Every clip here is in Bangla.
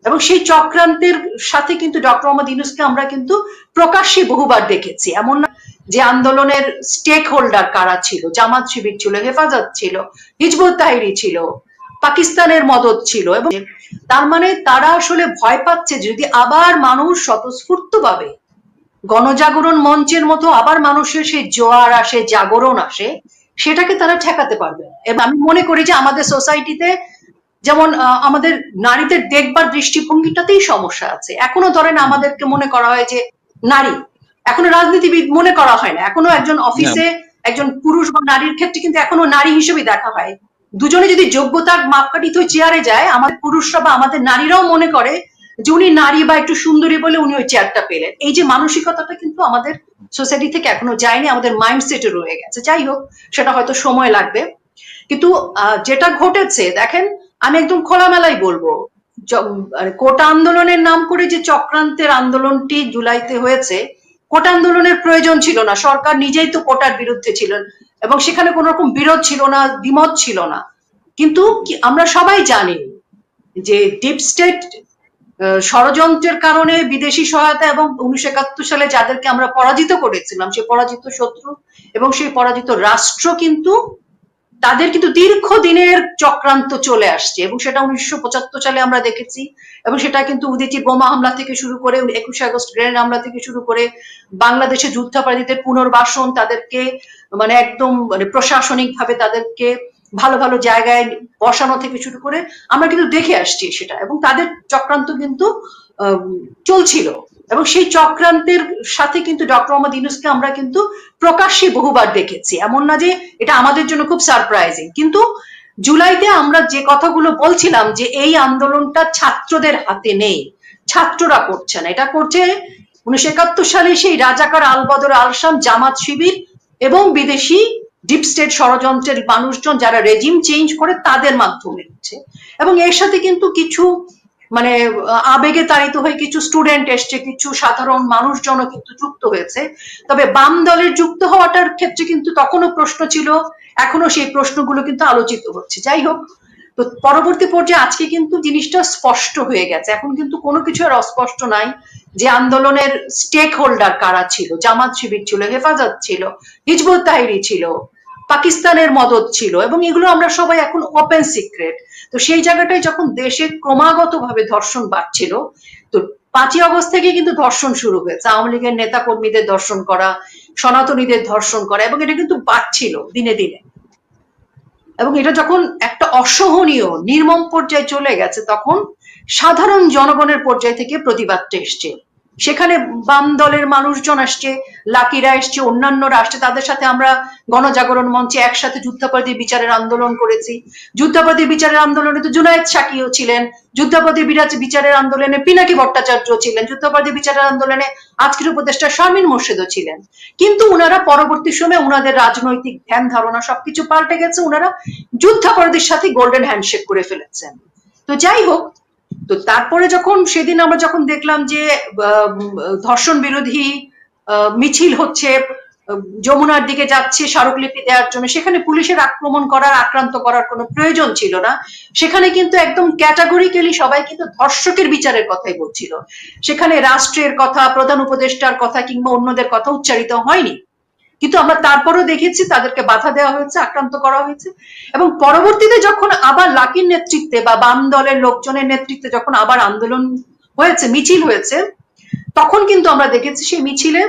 এবং সেই চক্রান্তের সাথে কিন্তু ডক্টর মোহাম্মদ ইউনূসকে আমরা কিন্তু প্রকাশ্যে বহুবার দেখেছি। এমন না যে আন্দোলনের স্টেক হোল্ডার কারা ছিল, জামাত শিবির ছিল, হেফাজত ছিল, হিজবুত তাহরির ছিল, পাকিস্তানের মদদ ছিল, এবং তার মানে তারা আসলে ভয় পাচ্ছে যদি আবার মানুষ স্বতঃস্ফূর্ত ভাবে গণজাগরণ মঞ্চের মতো আবার মানুষের সেই জোয়ার আসে, জাগরণ আসে, সেটাকে তারা ঠেকাতে পারবে। এবং আমি মনে করি যে আমাদের সোসাইটিতে যেমন আমাদের নারীদের দেখবার দৃষ্টিভঙ্গিটাতেই সমস্যা আছে। এখনো ধরেন আমাদেরকে মনে করা হয় যে নারী, এখনো রাজনীতিবিদ মনে করা হয় না, এখনো একজন অফিসে একজন পুরুষ বা নারীর ক্ষেত্রে কিন্তু এখনো নারী হিসেবে দেখা হয়। দুজনে যদি যোগ্যতার মাপকাঠি তো চেয়ারে যায়, আমাদের পুরুষরা বা আমাদের নারীরাও মনে করে যে উনি নারী বা একটু সুন্দরী বলে উনি ওই চেয়ারটা পেলেন। এই যে মানসিকতাটা কিন্তু আমাদের সোসাইটি থেকে এখনো যায়নি, আমাদের মাইন্ডসেটে রয়ে গেছে। যাই হোক, সেটা হয়তো সময় লাগবে। কিন্তু যেটা ঘটেছে দেখেন, আমি একদম খোলামেলাই বলবো, কোটা আন্দোলনের নাম করে যে চক্রান্তের আন্দোলনটি জুলাইতে হয়েছে, কোটা আন্দোলনের প্রয়োজন ছিল না। সরকার নিজেই তো কোটার বিরুদ্ধে ছিলেন এবং সেখানে কোন রকম বিরোধ ছিল না, দ্বিমত ছিল না। কিন্তু আমরা সবাই জানি যে ডিপ স্টেট ষড়যন্ত্রের কারণে বিদেশি সহায়তা এবং 1971 সালে যাদেরকে আমরা পরাজিত করেছিলাম, সেই পরাজিত শত্রু এবং সেই পরাজিত রাষ্ট্র কিন্তু তাদের কিন্তু দীর্ঘদিনের চক্রান্ত চলে আসছে, এবং সেটা 1975 সালে আমরা দেখেছি। এবং সেটা কিন্তু উদয়চির বোমা হামলা থেকে শুরু করে 21 আগস্ট গ্রেনেড হামলা থেকে শুরু করে বাংলাদেশে যুদ্ধাপরাধীদের পুনর্বাসন, তাদেরকে মানে একদম মানে প্রশাসনিক ভাবে তাদেরকে ভালো ভালো জায়গায় বসানো থেকে শুরু করে আমরা কিন্তু দেখে আসছি সেটা, এবং তাদের চক্রান্ত কিন্তু চলছিল। এবং সেই চক্রান্তের সাথে কিন্তু ডক্টর মোহাম্মদ ইউনূসকে আমরা কিন্তু প্রকাশ্যে বহুবার দেখেছি। এমন না যে এটা আমাদের জন্য খুব সারপ্রাইজিং। কিন্তু জুলাইতে আমরা যে কথাগুলো বলছিলাম যে এই আন্দোলনটা ছাত্রদের হাতে নেই, ছাত্ররা করছে না, এটা করছে 1971 সালে সেই রাজাকার আলবদর আলশাম, জামাত শিবির এবং বিদেশি ডিপ স্টেট ষড়যন্ত্রের মানুষজন যারা রেজিম চেঞ্জ করে তাদের মাধ্যমে হচ্ছে। এবং এর সাথে কিন্তু কিছু মানে আবেগে তাড়িত হয়ে কিছু স্টুডেন্ট এসছে, কিছু সাধারণ মানুষজনও কিন্তু যুক্ত হয়েছে। তবে বাম দলের যুক্ত হওয়াটার ক্ষেত্রে কিন্তু তখনও প্রশ্ন ছিল, এখনো সেই প্রশ্নগুলো কিন্তু আলোচিত হচ্ছে। যাই হোক, তো পরবর্তী পর্যায়ে আজকে কিন্তু জিনিসটা স্পষ্ট হয়ে গেছে। এখন কিন্তু কোনো কিছু আর অস্পষ্ট নাই যে আন্দোলনের স্টেক হোল্ডার কারা ছিল, জামাত শিবির ছিল, হেফাজত ছিল, হিজবুত তাহরির ছিল, পাকিস্তানের মদদ ছিল, এবং এগুলো আমরা সবাই এখন ওপেন সিক্রেট। তো সেই জায়গাটায় যখন দেশে ক্রমাগত ভাবে ধর্ষণ বাড়ছিল, তো 5ই আগস্ট থেকে কিন্তু ধর্ষণ শুরু হয়েছে, আওয়ামী লীগের নেতা কর্মীদের ধর্ষণ করা, সনাতনীদের ধর্ষণ করা, এবং এটা কিন্তু বাড়ছিল দিনে দিনে। এবং এটা যখন একটা অসহনীয় নির্মম পর্যায়ে চলে গেছে, তখন সাধারণ জনগণের পর্যায় থেকে প্রতিবাদটা এসছে। সেখানে বাম দলের মানুষজন আসছে, লাকিরা এসছে, অন্যান্যরা আসছে, তাদের সাথে আমরা গণজাগরণ মঞ্চে একসাথে যুদ্ধাপরাধী বিচারের আন্দোলন করেছি। যুদ্ধাপরাধী বিচারের আন্দোলনে তো জুনায়েদ সাকিও ছিলেন, যুদ্ধাপরাধী বিচারের আন্দোলনে পিনাকি ভট্টাচার্য ছিলেন, যুদ্ধাপরাধী বিচারের আন্দোলনে আজকের উপদেষ্টা শারমিন মোর্শেদও ছিলেন। কিন্তু উনারা পরবর্তী সময়ে উনাদের রাজনৈতিক ধ্যান ধারণা সবকিছু পাল্টে গেছে, উনারা যুদ্ধাপরাধীর সাথে গোল্ডেন হ্যান্ডশেক করে ফেলেছেন। তো যাই হোক, তো তারপরে যখন সেদিন আমরা যখন দেখলাম যে ধর্ষণ বিরোধী মিছিল হচ্ছে, যমুনার দিকে যাচ্ছে স্মারকলিপি দেওয়ার জন্য, সেখানে পুলিশের আক্রমণ করার, আক্রান্ত করার কোনো প্রয়োজন ছিল না। সেখানে কিন্তু একদম ক্যাটাগরিক্যালি সবাই কিন্তু ধর্ষকের বিচারের কথাই বলছিল। সেখানে রাষ্ট্রের কথা, প্রধান উপদেষ্টার কথা কিংবা অন্যদের কথা উচ্চারিত হয়নি। কিন্তু আমরা তারপরও দেখেছি তাদেরকে বাধা দেওয়া হয়েছে, আক্রান্ত করা হয়েছে। এবং পরবর্তীতে যখন আবার লাকির নেতৃত্বে বা বাম দলের লোকজনের নেতৃত্বে যখন আবার আন্দোলন হয়েছে, মিছিল হয়েছে, তখন কিন্তু আমরা দেখেছি সেই মিছিলে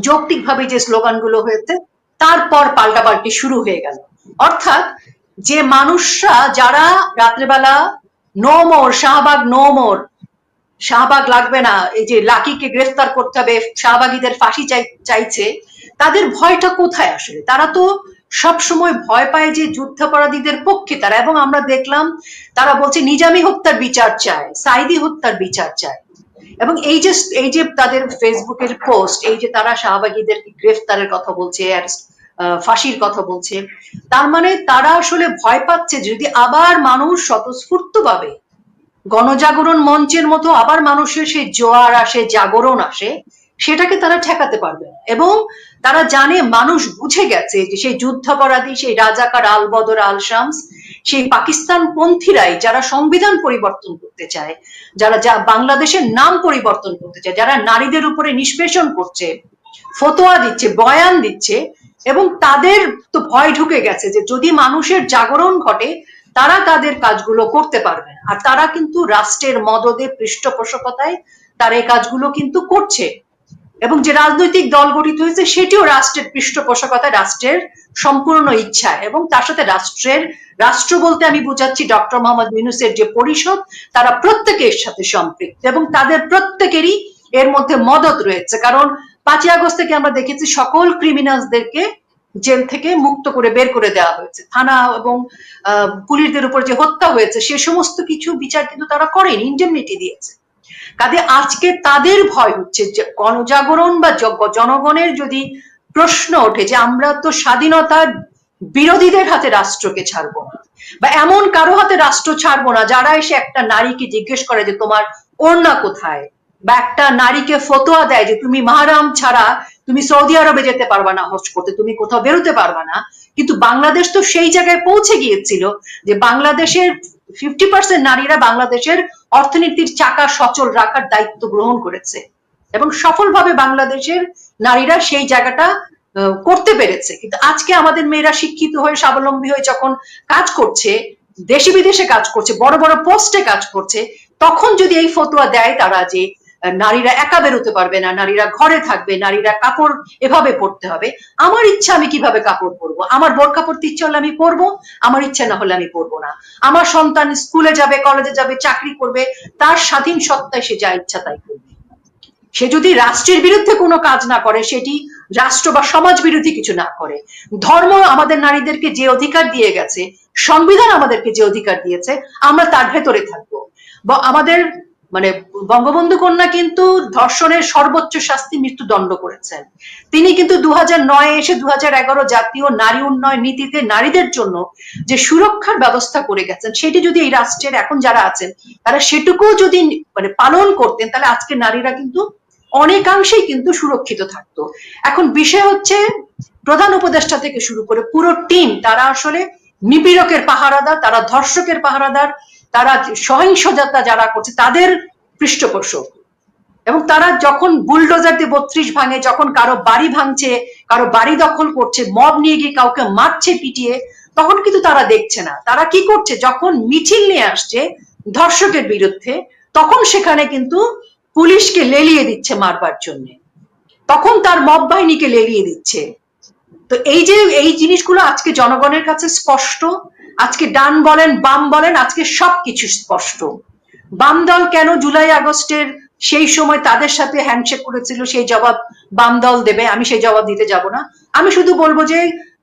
যৌক্তিকভাবে যে স্লোগানগুলো হয়েছে, তারপর পাল্টাপাল্টি শুরু হয়ে গেল। অর্থাৎ যে মানুষরা যারা রাত্রেবেলা no more Shahbag, no more Shahbag লাগবে না, এই যে লাকিকে গ্রেফতার করতে হবে, শাহবাগীদের ফাঁসি চাইছে, তাদের ভয়টা কোথায় আসলে? তারা তো সব সময় ভয় পায় যে যুদ্ধাপরাধীদের পক্ষে তারা, এবং আমরা দেখলাম তারা বলছে নিজামী হত্যার বিচার চায়, সাইদি হত্যার বিচার চায়। এবং এই যে তাদের ফেসবুকের পোস্ট, এই যে তারা শাহবাগীদের গ্রেফতারের কথা বলছে, ফাঁসির কথা বলছে, তার মানে তারা আসলে ভয় পাচ্ছে যদি আবার মানুষ স্বতঃস্ফূর্ত ভাবে গণজাগরণ মঞ্চের মতো আবার মানুষের সেই জোয়ার আসে, জাগরণ আসে, সেটাকে তারা ঠেকাতে পারবে। এবং তারা জানে, মানুষ বুঝে গেছে যে সেই যুদ্ধাপরাধী, সেই রাজাকার আলবদর আল শামস, সেই পাকিস্তান পন্থীরাই যারা সংবিধান পরিবর্তন করতে চায়, যারা বাংলাদেশের নাম পরিবর্তন করতে চায়, যারা নারীদের উপরে নিষ্পেষণ করছে, ফতোয়া দিচ্ছে, বয়ান দিচ্ছে, এবং তাদের তো ভয় ঢুকে গেছে যে যদি মানুষের জাগরণ ঘটে তারা তাদের কাজগুলো করতে পারবে। আর তারা কিন্তু রাষ্ট্রের মদদে পৃষ্ঠপোষকতায় তারা এই কাজগুলো কিন্তু করছে, এবং যে রাজনৈতিক দল গঠিত হয়েছে সেটিও রাষ্ট্রের পৃষ্ঠপোষকতায়, রাষ্ট্রের সম্পূর্ণ ইচ্ছা, এবং তার সাথে রাষ্ট্র বলতে আমি বুঝাচ্ছি ডক্টর মোহাম্মদ ইউনূসের যে পরিষদ, তারা প্রত্যেকের সাথে সম্পৃক্ত এবং তাদের প্রত্যেকেরই এর মধ্যে মদত রয়েছে। কারণ 5ই আগস্ট থেকে আমরা দেখেছি সকল ক্রিমিনালসদেরকে জেল থেকে মুক্ত করে বের করে দেওয়া হয়েছে। থানা এবং পুলিশদের উপর যে হত্যা হয়েছে সে সমস্ত কিছু বিচার কিন্তু তারা করেনি, ইন্ডেমনিটি দিয়েছে। কাজে আজকে তাদের ভয় হচ্ছে যে গণজাগরণ বা জনগণের যদি প্রশ্ন ওঠে যে আমরা তো স্বাধীনতার বিরোধীদের হাতে রাষ্ট্রকে ছাড়বো না, বা এমন কারো হাতে রাষ্ট্র ছাড়বো না যারা এসে একটা নারীকে জিজ্ঞেস করে যে তোমার ওড়না কোথায়, বা একটা নারীকে ফতোয়া দেয় যে তুমি মাহরাম ছাড়া তুমি সৌদি আরবে যেতে পারবা না হজ করতে, তুমি কোথাও বেরোতে পারবা না। কিন্তু বাংলাদেশ তো সেই জায়গায় পৌঁছে গিয়েছিল যে বাংলাদেশের 50% নারীরা বাংলাদেশের অর্থনীতির চাকা সচল রাখার দায়িত্ব গ্রহণ করেছে, এবং সফলভাবে বাংলাদেশের নারীরা সেই জায়গাটা করতে পেরেছে। কিন্তু আজকে আমাদের মেয়েরা শিক্ষিত হয়ে স্বাবলম্বী হয়ে যখন কাজ করছে, দেশে বিদেশে কাজ করছে, বড় বড় পোস্টে কাজ করছে, তখন যদি এই ফতোয়া দেয় তারা যে নারীরা একা বেরোতে পারবে না, নারীরা ঘরে থাকবে, নারীরা কাপড় এভাবে পরতে হবে, আমার ইচ্ছা আমি কিভাবে কাপড় পরবো, আমার বোরকা পরতে ইচ্ছা হলে আমি পরবো, আমার ইচ্ছা না হলে আমি পরবো না, আমার সন্তান স্কুলে যাবে, কলেজে যাবে, চাকরি করবে, তার স্বাধীন সত্তায় সে যা ইচ্ছা তাই করবে। সে যদি রাষ্ট্রের বিরুদ্ধে কোনো কাজ না করে, সেটি রাষ্ট্র বা সমাজ বিরোধী কিছু না করে, ধর্ম আমাদের নারীদেরকে যে অধিকার দিয়ে গেছে, সংবিধান আমাদেরকে যে অধিকার দিয়েছে, আমরা তার ভেতরে থাকবো। আমাদের মানে বঙ্গবন্ধু কন্যা কিন্তু ধর্ষণের সর্বোচ্চ শাস্তি মৃত্যুদণ্ড করেছেন। তিনি কিন্তু 2009 এসে 2011 জাতীয় নারী উন্নয়ন নীতিতে নারীদের জন্য যে সুরক্ষার ব্যবস্থা করে গেছেন, সেটি যদি এই রাষ্ট্রের এখন যারা আছেন তারা সেটুকু যদি মানে পালন করতেন, তাহলে আজকে নারীরা কিন্তু অনেকাংশেই কিন্তু সুরক্ষিত থাকতো। এখন বিষয় হচ্ছে প্রধান উপদেষ্টা থেকে শুরু করে পুরো টিম, তারা আসলে নিপীড়কের পাহারাদার, তারা ধর্ষকের পাহারাদার, তারা সহিংসতা যারা করছে তাদের পৃষ্ঠপোষক, এবং তারা যখন বুলডোজার দিয়ে 32 ভাঙে, যখন কারো বাড়ি ভাঙছে, কারো বাড়ি দখল করছে, মব নিয়ে গিয়ে কাউকে মারছে পিটিয়ে, তখন কিন্তু তারা দেখছে না। তারা কি করছে, যখন মিছিল নিয়ে আসছে ধর্ষকের বিরুদ্ধে, তখন সেখানে কিন্তু পুলিশকে লেলিয়ে দিচ্ছে মারবার জন্য, তখন তার মব বাহিনীকে লেলিয়ে দিচ্ছে। তো এই জিনিসগুলো আজকে জনগণের কাছে স্পষ্ট। আজকে ডান বলেন বাম বলেন, আজকে সবকিছু স্পষ্ট। বাম দল কেন জুলাই আগস্টের সেই সময় তাদের সাথে হ্যান্ডশেক করেছিল, সেই জবাব বাম দল দেবে, আমি সেই জবাব দিতে যাব না। আমি শুধু বলবো যে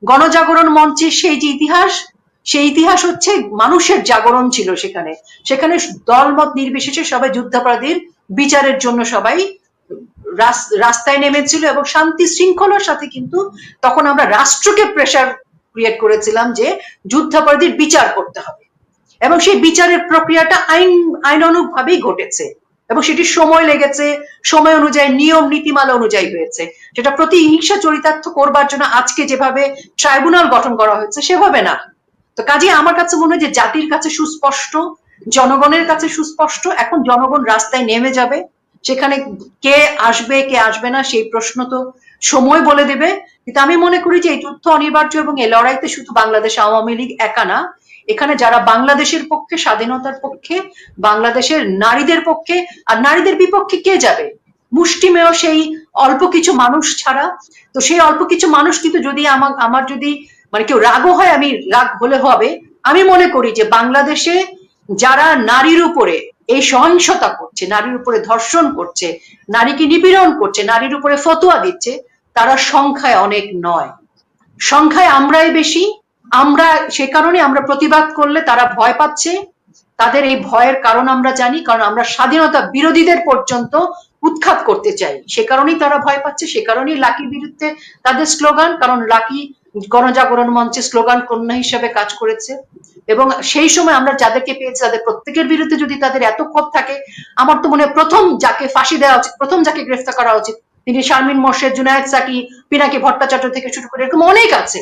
গণজাগরণ মঞ্চে সেই যে ইতিহাস, সেই ইতিহাস হচ্ছে মানুষের জাগরণ ছিল। সেখানে দলমত নির্বিশেষে সবাই যুদ্ধাপরাধীর বিচারের জন্য সবাই রাস্তায় নেমেছিল, এবং শান্তি শৃঙ্খলার সাথে কিন্তু তখন আমরা রাষ্ট্রকে প্রেসার ক্রিয়েট করেছিলাম যে যুদ্ধাপরাধীর বিচার করতে হবে, এবং সেই বিচারের প্রক্রিয়াটা আইনানুগ ভাবেই ঘটেছে, এবং সেটি সময় লেগেছে, সময় অনুযায়ী নিয়ম নীতিমালা অনুযায়ী হয়েছে। যেটা প্রতিহিংসা চরিতার্থ করবার জন্য আজকে যেভাবে ট্রাইব্যুনাল গঠন করা হয়েছে সেভাবে না। তো কাজে আমার কাছে মনে হয় যে জাতির কাছে সুস্পষ্ট, জনগণের কাছে সুস্পষ্ট। এখন জনগণ রাস্তায় নেমে যাবে, সেখানে কে আসবে কে আসবে না সেই প্রশ্ন তো সময় বলে দেবে। কিন্তু আমি মনে করি যে এই যুদ্ধ অনিবার্য, এবং এই লড়াইতে শুধু বাংলাদেশ আওয়ামী লীগ একা না, এখানে যারা বাংলাদেশের পক্ষে, স্বাধীনতার পক্ষে, বাংলাদেশের নারীদের পক্ষে, আর নারীদের বিপক্ষে কে যাবে, মুষ্টিমেয় সেই অল্প কিছু মানুষ ছাড়া। তো সেই অল্প কিছু মানুষ কিন্তু যদি আমার যদি মানে কেউ রাগও হয়, আমি রাগ হলে হবে, আমি মনে করি যে বাংলাদেশে যারা নারীর উপরে এই সহিংসতা করছে, নারীর উপরে ধর্ষণ করছে, নারীকে নিপীড়ন করছে, নারীর উপরে ফতোয়া দিচ্ছে, তারা সংখ্যায় অনেক নয়, সংখ্যায় আমরাই বেশি। আমরা সে কারণে আমরা প্রতিবাদ করলে তারা ভয় পাচ্ছে। তাদের এই ভয়ের কারণ আমরা জানি, কারণ আমরা স্বাধীনতা বিরোধীদের পর্যন্ত উৎখাত করতে চাই, সে কারণেই তারা ভয় পাচ্ছে। সে কারণেই লাকির বিরুদ্ধে তাদের স্লোগান, কারণ লাকি গণজাগরণ মঞ্চে স্লোগান কন্যা হিসেবে কাজ করেছে, এবং সেই সময় আমরা যাদেরকে পেয়েছি তাদের প্রত্যেকের বিরুদ্ধে যদি তাদের এত ক্ষোভ থাকে, আমার তো মনে হয় প্রথম যাকে ফাঁসি দেওয়া উচিত, প্রথম যাকে গ্রেফতার করা উচিত তিনি শারমিন মোর্শেদ, জুনায়েদ সাকি, পিনাকি ভট্টাচার্য থেকে শুরু করে এরকম অনেক আছে।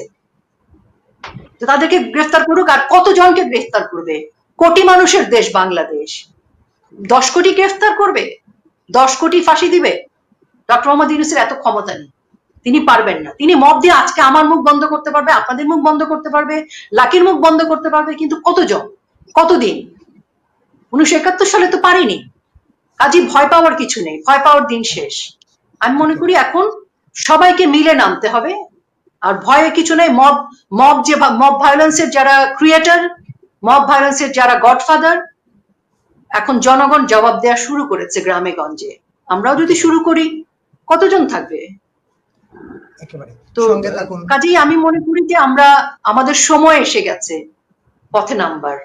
তো তাদেরকে গ্রেফতার করুক, আর কতজনকে গ্রেফতার করবে? কোটি মানুষের দেশ বাংলাদেশ, 10 কোটি গ্রেফতার করবে, 10 কোটি ফাঁসি দিবে? ডক্টর মোহাম্মদ ইউনূসের এত ক্ষমতা নেই, তিনি পারবেন না। তিনি মব দিয়ে আজকে আমার মুখ বন্ধ করতে পারবে, আপনাদের মুখ বন্ধ করতে পারবে, লাকির মুখ বন্ধ করতে পারবে, কিন্তু কতজন, কতদিন? 1971 সালে তো পারিনি। কাজে ভয় পাওয়ার কিছু নেই, ভয় পাওয়ার দিন শেষ। আমি মনে করি এখন সবাইকে মিলে নামতে হবে, আর ভয়ের কিছু নেই। মব মব যে মব ভায়োলেন্সের যারা ক্রিয়েটর, মব ভায়োলেন্সের যারা গডফাদার, এখন জনগণ জবাব দেওয়া শুরু করেছে গ্রামে গঞ্জে। আমরাও যদি শুরু করি, কতজন থাকবে? একেবারে তো সঙ্গে থাকুন। কাজেই আমি মনে করি যে আমরা, আমাদের সময় এসে গেছে পথে নামবার।